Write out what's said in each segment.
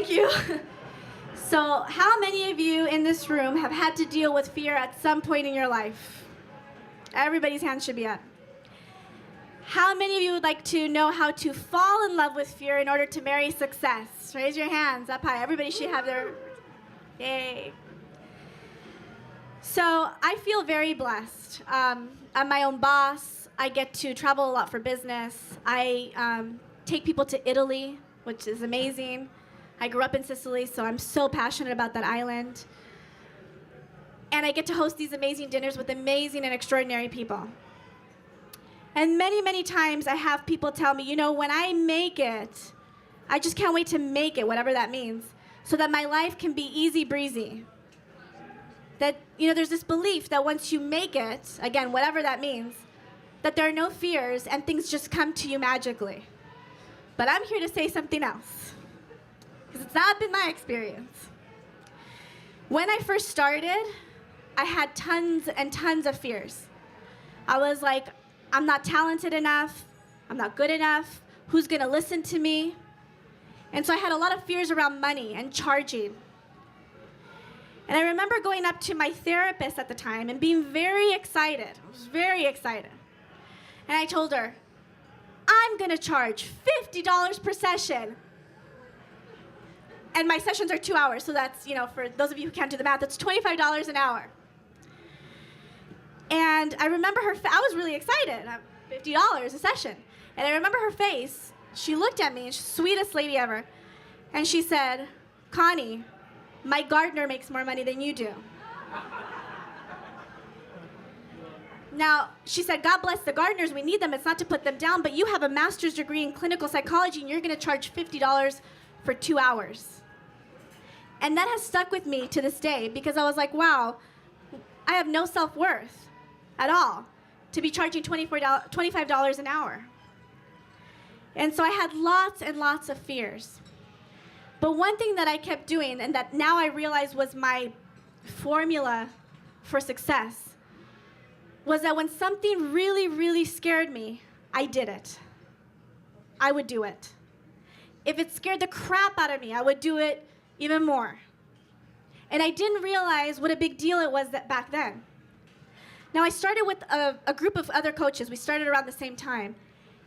Thank you. So, how many of you in this room have had to deal with fear at some point in your life? Everybody's hand should be up. How many of you would like to know how to fall in love with fear in order to marry success? Raise your hands up high. Everybody should have their... Yay. So, I feel very blessed. I'm my own boss. I get to travel a lot for business. I take people to Italy, which is amazing. I grew up in Sicily, so I'm so passionate about that island. And I get to host these amazing dinners with amazing and extraordinary people. And many, many times I have people tell me, you know, when I make it, I just can't wait to make it, whatever that means, so that my life can be easy breezy. That, you know, there's this belief that once you make it, again, whatever that means, that there are no fears and things just come to you magically. But I'm here to say something else, because it's not been my experience. When I first started, I had tons and tons of fears. I was like, I'm not talented enough, I'm not good enough, who's gonna listen to me? And so I had a lot of fears around money and charging. And I remember going up to my therapist at the time and being very excited. I was very excited. And I told her, I'm gonna charge $50 per session. And my sessions are 2 hours, so that's, you know, for those of you who can't do the math, that's $25 an hour. And I remember I was really excited, $50 a session. And I remember her face. She looked at me, she's the sweetest lady ever. And she said, Connie, my gardener makes more money than you do. Now, she said, God bless the gardeners, we need them, it's not to put them down, but you have a master's degree in clinical psychology and you're gonna charge $50 for 2 hours. And that has stuck with me to this day because I was like, wow, I have no self-worth at all to be charging $25 an hour. And so I had lots and lots of fears. But one thing that I kept doing, and that now I realize was my formula for success, was that when something really, really scared me, I did it. I would do it. If it scared the crap out of me, I would do it even more. And I didn't realize what a big deal it was back then. Now, I started with a group of other coaches. We started around the same time.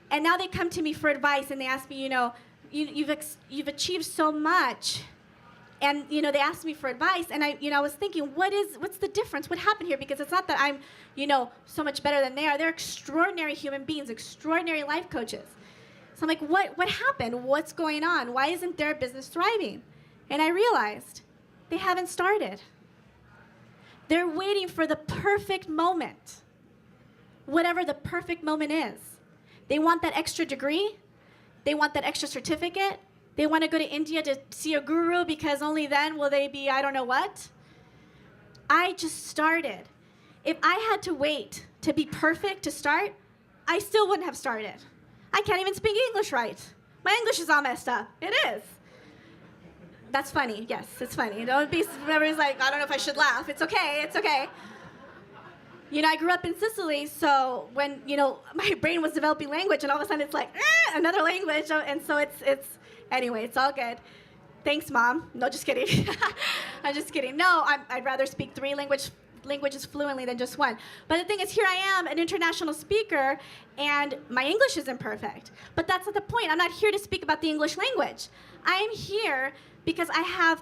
And now they come to me for advice, and they ask me, you know, you've achieved so much. And, you know, they asked me for advice, and I was thinking, what's the difference? What happened here? Because it's not that I'm, you know, so much better than they are. They're extraordinary human beings, extraordinary life coaches. So I'm like, what happened? What's going on? Why isn't their business thriving? And I realized they haven't started. They're waiting for the perfect moment, whatever the perfect moment is. They want that extra degree. They want that extra certificate. They want to go to India to see a guru because only then will they be I don't know what. I just started. If I had to wait to be perfect to start, I still wouldn't have started. I can't even speak English right. My English is all messed up. It is. That's funny. Yes, it's funny. Don't be, everybody's like, I don't know if I should laugh. It's okay. It's okay. You know, I grew up in Sicily, so when, you know, my brain was developing language, and all of a sudden it's like, another language, and so anyway, it's all good. Thanks, Mom. No, just kidding. I'm just kidding. No, I'd rather speak 3 languages fluently than just one. But the thing is, here I am, an international speaker, and my English isn't perfect. But that's not the point. I'm not here to speak about the English language. I am here because I have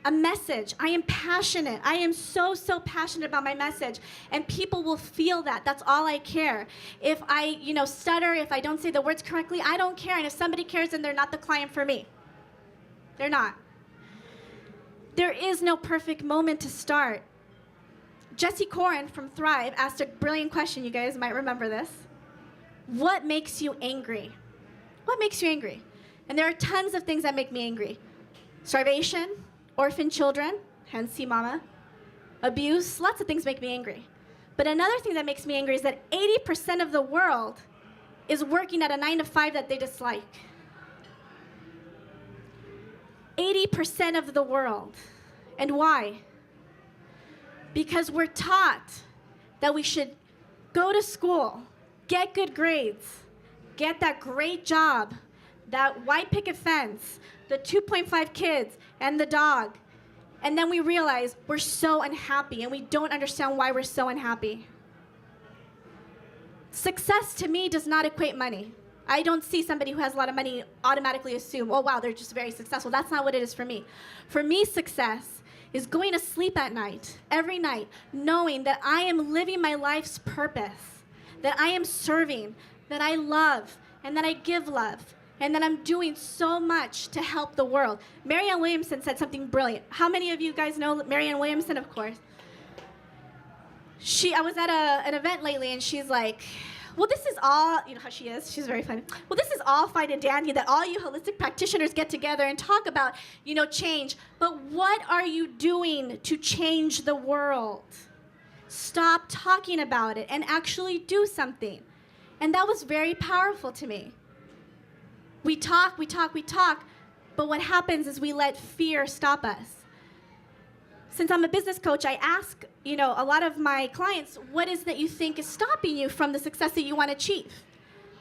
a message. I am passionate. I am so, so passionate about my message. And people will feel that. That's all I care. If I, you know, stutter, if I don't say the words correctly, I don't care. And if somebody cares, then they're not the client for me. They're not. There is no perfect moment to start. Jesse Corin from Thrive asked a brilliant question. You guys might remember this. What makes you angry? What makes you angry? And there are tons of things that make me angry. Starvation, orphan children, hence see mama, abuse, lots of things make me angry. But another thing that makes me angry is that 80% of the world is working at a 9-to-5 that they dislike. 80% of the world. And why? Because we're taught that we should go to school, get good grades, get that great job, that white picket fence, the 2.5 kids, and the dog. And then we realize we're so unhappy and we don't understand why we're so unhappy. Success to me does not equate money. I don't see somebody who has a lot of money automatically assume, oh wow, they're just very successful. That's not what it is for me. For me, success is going to sleep at night, every night, knowing that I am living my life's purpose, that I am serving, that I love, and that I give love, and that I'm doing so much to help the world. Marianne Williamson said something brilliant. How many of you guys know Marianne Williamson? Of course. I was at an event lately, and she's like, well, this is all, you know how she is, she's very funny. Well, this is all fine and dandy that all you holistic practitioners get together and talk about, change. But what are you doing to change the world? Stop talking about it and actually do something. And that was very powerful to me. We talk, but what happens is we let fear stop us. Since I'm a business coach, I ask, a lot of my clients, what is that you think is stopping you from the success that you want to achieve?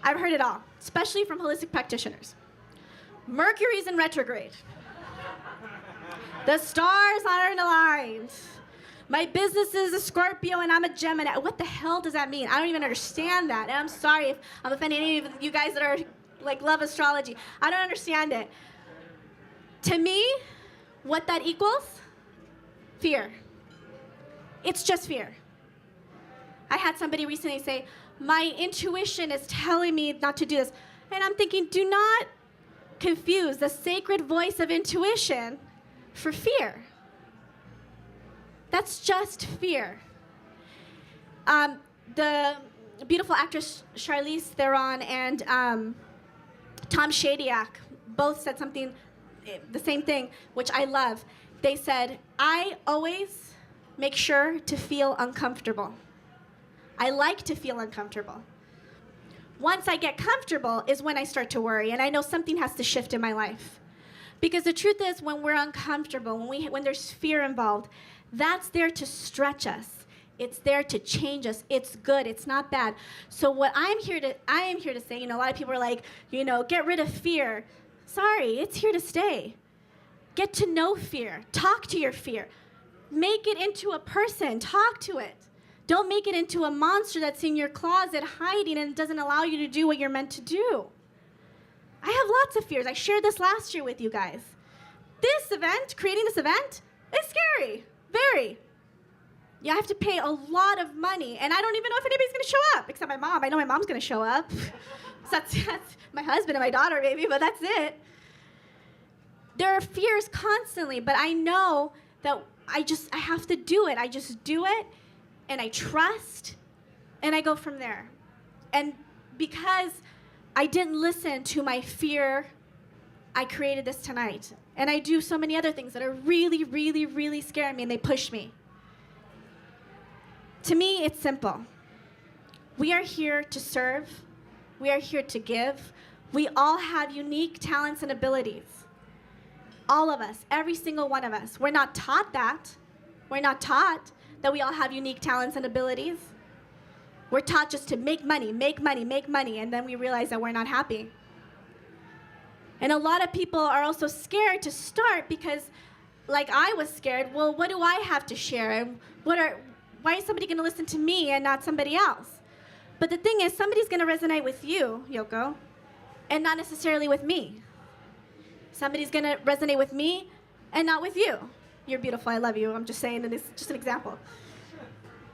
I've heard it all, especially from holistic practitioners. Mercury's in retrograde. The stars aren't aligned. My business is a Scorpio and I'm a Gemini. What the hell does that mean? I don't even understand that. And I'm sorry if I'm offending any of you guys that are love astrology. I don't understand it. To me, what that equals? Fear. It's just fear. I had somebody recently say, my intuition is telling me not to do this. And I'm thinking, do not confuse the sacred voice of intuition for fear. That's just fear. The beautiful actress Charlize Theron and Tom Shadyac both said something, the same thing, which I love. They said, I always make sure to feel uncomfortable. I like to feel uncomfortable. Once I get comfortable is when I start to worry, and I know something has to shift in my life. Because the truth is, when we're uncomfortable, when there's fear involved, that's there to stretch us. It's there to change us. It's good. It's not bad. So what I am here to say, a lot of people are like, get rid of fear. Sorry, it's here to stay. Get to know fear. Talk to your fear. Make it into a person. Talk to it. Don't make it into a monster that's in your closet hiding and doesn't allow you to do what you're meant to do. I have lots of fears. I shared this last year with you guys. Creating this event, is scary. Very. You have to pay a lot of money, and I don't even know if anybody's going to show up, except my mom. I know my mom's going to show up. So that's my husband and my daughter, maybe, but that's it. There are fears constantly, but I know that I have to do it. I just do it, and I trust, and I go from there. And because I didn't listen to my fear, I created this tonight. And I do so many other things that are really, really, really scaring me, and they push me. To me, it's simple. We are here to serve. We are here to give. We all have unique talents and abilities. All of us, every single one of us. We're not taught that. We're not taught that we all have unique talents and abilities. We're taught just to make money, and then we realize that we're not happy. And a lot of people are also scared to start because, like I was scared, well, what do I have to share? And why is somebody going to listen to me and not somebody else? But the thing is, somebody's going to resonate with you, Yoko, and not necessarily with me. Somebody's going to resonate with me and not with you. You're beautiful. I love you. I'm just saying, and it's just an example.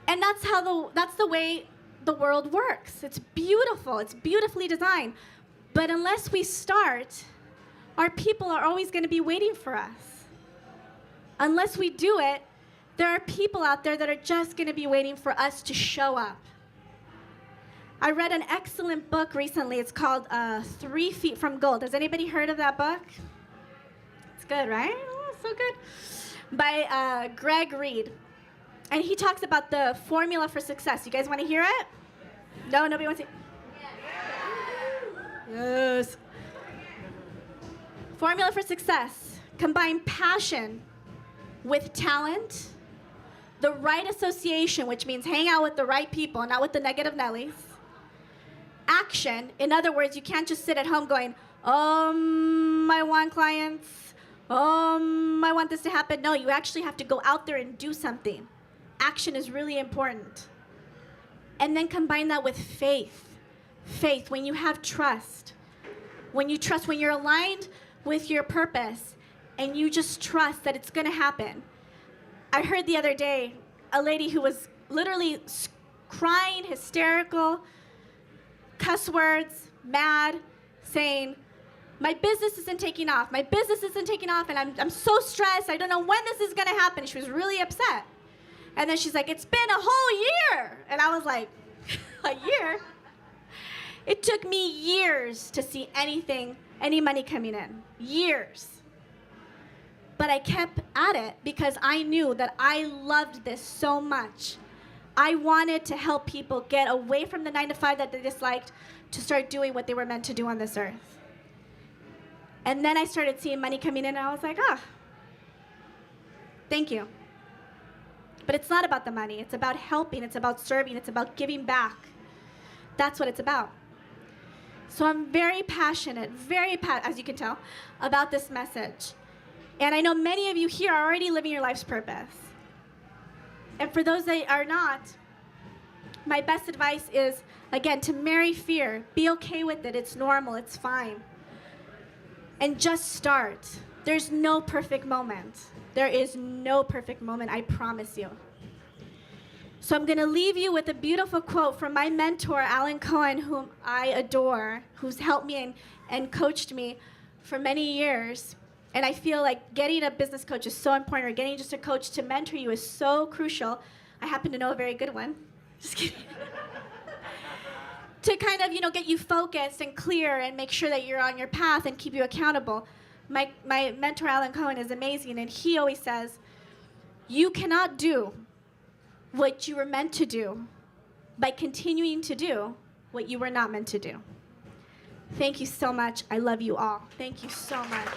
And that's the way the world works. It's beautiful. It's beautifully designed. But unless we start, our people are always going to be waiting for us. Unless we do it, there are people out there that are just going to be waiting for us to show up. I read an excellent book recently. It's called 3 Feet from Gold. Has anybody heard of that book? It's good, right? Oh, so good. By Greg Reed. And he talks about the formula for success. You guys want to hear it? No, nobody wants to. Yes. Formula for success. Combine passion with talent, the right association, which means hang out with the right people, not with the negative Nellies. Action, in other words, you can't just sit at home going, I want clients. I want this to happen. No, you actually have to go out there and do something. Action is really important. And then combine that with faith. Faith, when you have trust. When you trust, when you're aligned with your purpose and you just trust that it's going to happen. I heard the other day a lady who was literally crying, hysterical, cuss words, mad, saying, my business isn't taking off. My business isn't taking off, and I'm so stressed. I don't know when this is going to happen. She was really upset. And then she's like, it's been a whole year. And I was like, a year? It took me years to see any money coming in. Years. But I kept at it because I knew that I loved this so much. I wanted to help people get away from the 9-to-5 that they disliked to start doing what they were meant to do on this earth. And then I started seeing money coming in, and I was like, thank you. But it's not about the money. It's about helping. It's about serving. It's about giving back. That's what it's about. So I'm very passionate, as you can tell, about this message. And I know many of you here are already living your life's purpose. And for those that are not, my best advice is, again, to marry fear. Be okay with it. It's normal. It's fine. And just start. There's no perfect moment. There is no perfect moment, I promise you. So I'm going to leave you with a beautiful quote from my mentor, Alan Cohen, whom I adore, who's helped me and coached me for many years. And I feel like getting a business coach is so important, or getting just a coach to mentor you is so crucial. I happen to know a very good one. Just kidding. To kind of, get you focused and clear and make sure that you're on your path and keep you accountable. My mentor, Alan Cohen, is amazing, and he always says, you cannot do what you were meant to do by continuing to do what you were not meant to do. Thank you so much. I love you all. Thank you so much.